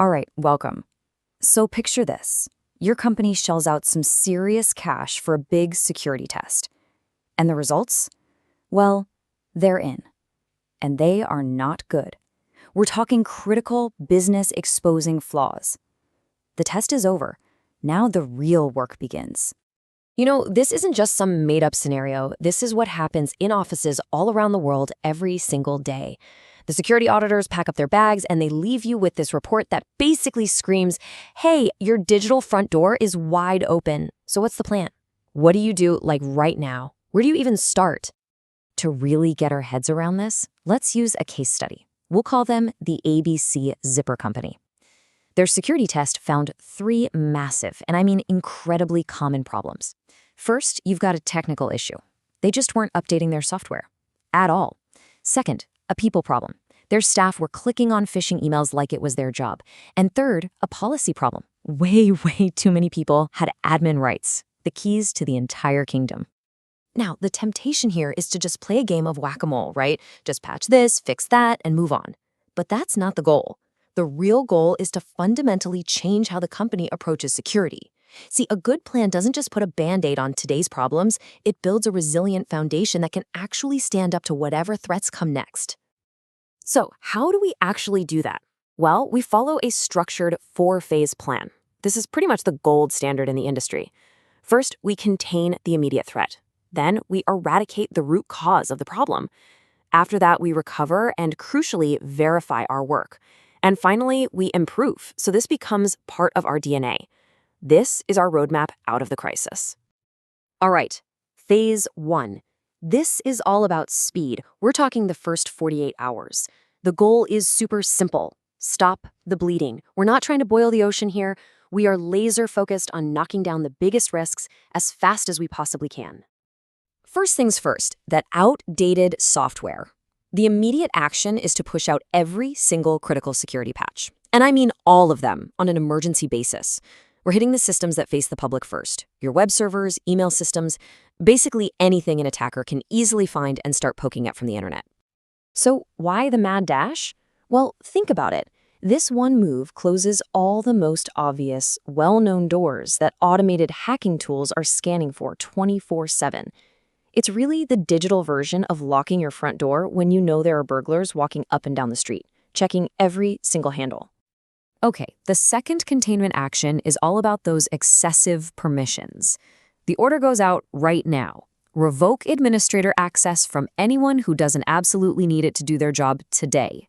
All right, welcome. So picture this. Your company shells out some serious cash for a big security test. And the results? Well, they're in. And they are not good. We're talking critical business exposing flaws. The test is over. Now the real work begins. This isn't just some made-up scenario. This is what happens in offices all around the world every single day. The security auditors pack up their bags and they leave you with this report that basically screams, hey, your digital front door is wide open. So what's the plan? What do you do, like right now? Where do you even start? To really get our heads around this, let's use a case study. We'll call them the ABC Zipper Company. Their security test found 3 massive, and I mean incredibly common problems. First, you've got a technical issue. They just weren't updating their software at all. Second, a people problem. Their staff were clicking on phishing emails like it was their job. And third, a policy problem. Way too many people had admin rights, the keys to the entire kingdom. Now, the temptation here is to just play a game of whack-a-mole, right? Just patch this, fix that, and move on. But that's not the goal. The real goal is to fundamentally change how the company approaches security. See, a good plan doesn't just put a Band-Aid on today's problems, it builds a resilient foundation that can actually stand up to whatever threats come next. So, how do we actually do that? Well, we follow a structured 4-phase plan. This is pretty much the gold standard in the industry. First, we contain the immediate threat. Then, we eradicate the root cause of the problem. After that, we recover and, crucially, verify our work. And finally, we improve, so this becomes part of our DNA. This is our roadmap out of the crisis. All right, phase 1. This is all about speed. We're talking the first 48 hours. The goal is super simple. Stop the bleeding. We're not trying to boil the ocean here. We are laser focused on knocking down the biggest risks as fast as we possibly can. First things first, that outdated software. The immediate action is to push out every single critical security patch. And I mean all of them on an emergency basis. We're hitting the systems that face the public first. Your web servers, email systems, basically anything an attacker can easily find and start poking at from the internet. So why the mad dash? Well, think about it. This one move closes all the most obvious, well-known doors that automated hacking tools are scanning for 24/7. It's really the digital version of locking your front door when you know there are burglars walking up and down the street, checking every single handle. Okay, the second containment action is all about those excessive permissions. The order goes out right now. Revoke administrator access from anyone who doesn't absolutely need it to do their job today.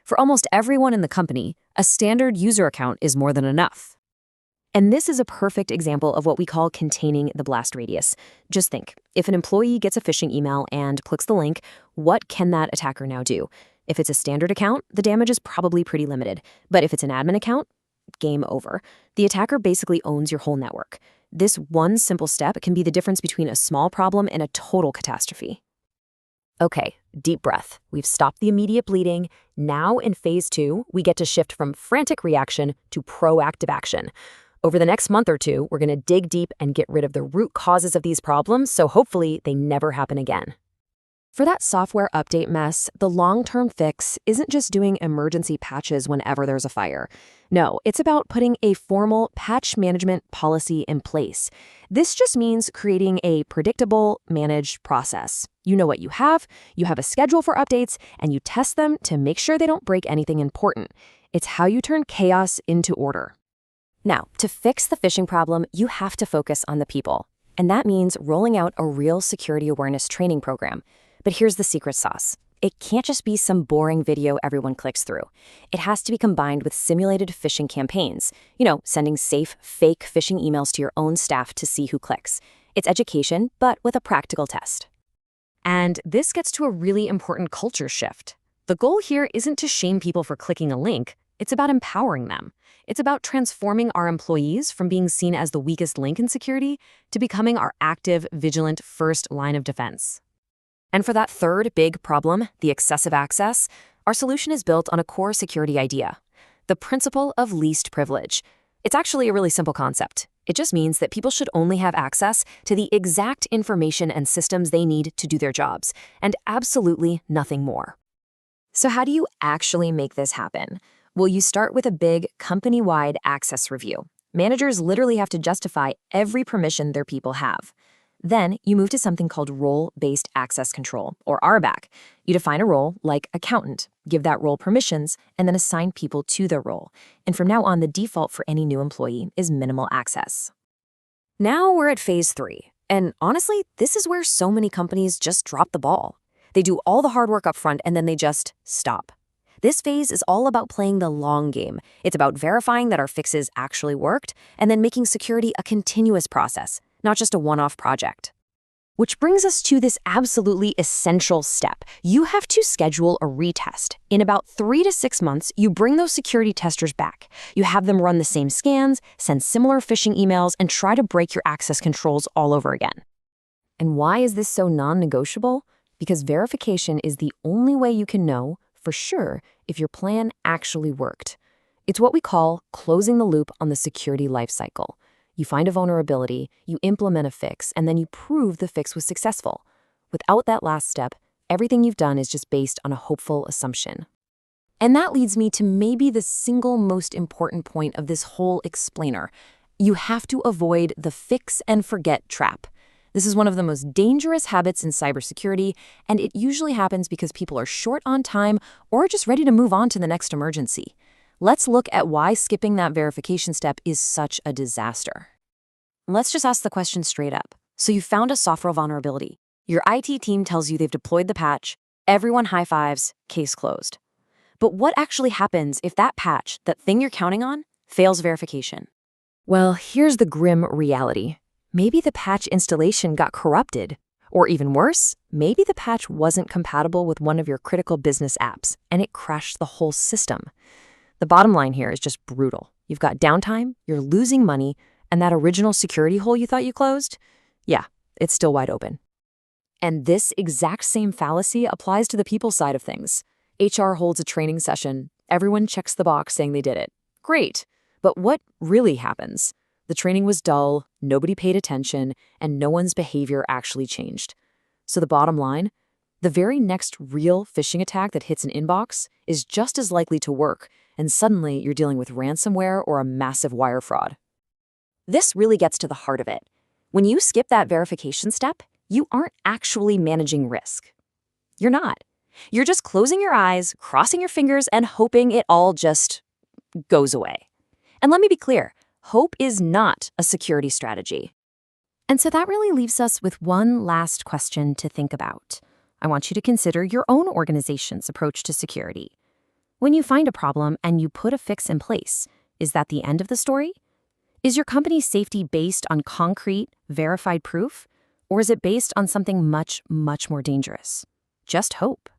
For almost everyone in the company, a standard user account is more than enough. And this is a perfect example of what we call containing the blast radius. Just think, if an employee gets a phishing email and clicks the link, what can that attacker now do? If it's a standard account, the damage is probably pretty limited. But if it's an admin account, game over. The attacker basically owns your whole network. This one simple step can be the difference between a small problem and a total catastrophe. Okay, deep breath. We've stopped the immediate bleeding. Now in phase 2, we get to shift from frantic reaction to proactive action. Over the next month or 2, we're going to dig deep and get rid of the root causes of these problems, so hopefully they never happen again. For that software update mess, the long-term fix isn't just doing emergency patches whenever there's a fire. No, it's about putting a formal patch management policy in place. This just means creating a predictable, managed process. You know what you have a schedule for updates, and you test them to make sure they don't break anything important. It's how you turn chaos into order. Now, to fix the phishing problem, you have to focus on the people. And that means rolling out a real security awareness training program. But here's the secret sauce. It can't just be some boring video everyone clicks through. It has to be combined with simulated phishing campaigns. Sending safe, fake phishing emails to your own staff to see who clicks. It's education, but with a practical test. And this gets to a really important culture shift. The goal here isn't to shame people for clicking a link. It's about empowering them. It's about transforming our employees from being seen as the weakest link in security to becoming our active, vigilant first line of defense. And for that third big problem, the excessive access, our solution is built on a core security idea, the principle of least privilege. It's actually a really simple concept. It just means that people should only have access to the exact information and systems they need to do their jobs, and absolutely nothing more. So how do you actually make this happen? Well, you start with a big company-wide access review. Managers literally have to justify every permission their people have. Then you move to something called role-based access control, or RBAC. You define a role, like accountant, give that role permissions, and then assign people to their role. And from now on, the default for any new employee is minimal access. Now we're at phase 3. And honestly, this is where so many companies just drop the ball. They do all the hard work up front and then they just stop. This phase is all about playing the long game. It's about verifying that our fixes actually worked and then making security a continuous process, not just a one-off project. Which brings us to this absolutely essential step. You have to schedule a retest. In about 3 to 6 months, you bring those security testers back. You have them run the same scans, send similar phishing emails, and try to break your access controls all over again. And why is this so non-negotiable? Because verification is the only way you can know for sure if your plan actually worked. It's what we call closing the loop on the security lifecycle. You find a vulnerability, you implement a fix, and then you prove the fix was successful. Without that last step, everything you've done is just based on a hopeful assumption. And that leads me to maybe the single most important point of this whole explainer. You have to avoid the fix and forget trap. This is one of the most dangerous habits in cybersecurity, and it usually happens because people are short on time or just ready to move on to the next emergency. Let's look at why skipping that verification step is such a disaster. Let's just ask the question straight up. So you found a software vulnerability. Your IT team tells you they've deployed the patch, everyone high fives, case closed. But what actually happens if that patch, that thing you're counting on, fails verification? Well, here's the grim reality. Maybe the patch installation got corrupted. Or even worse, maybe the patch wasn't compatible with one of your critical business apps, and it crashed the whole system. The bottom line here is just brutal. You've got downtime, you're losing money, and that original security hole you thought you closed? Yeah, it's still wide open. And this exact same fallacy applies to the people side of things. HR holds a training session. Everyone checks the box saying they did it. Great. But what really happens? The training was dull, nobody paid attention, and no one's behavior actually changed. So the bottom line? The very next real phishing attack that hits an inbox is just as likely to work, and suddenly you're dealing with ransomware or a massive wire fraud. This really gets to the heart of it. When you skip that verification step, you aren't actually managing risk. You're not. You're just closing your eyes, crossing your fingers, and hoping it all just goes away. And let me be clear, hope is not a security strategy. And so that really leaves us with one last question to think about. I want you to consider your own organization's approach to security. When you find a problem and you put a fix in place, is that the end of the story? Is your company's safety based on concrete, verified proof? Or is it based on something much, much more dangerous? Just hope.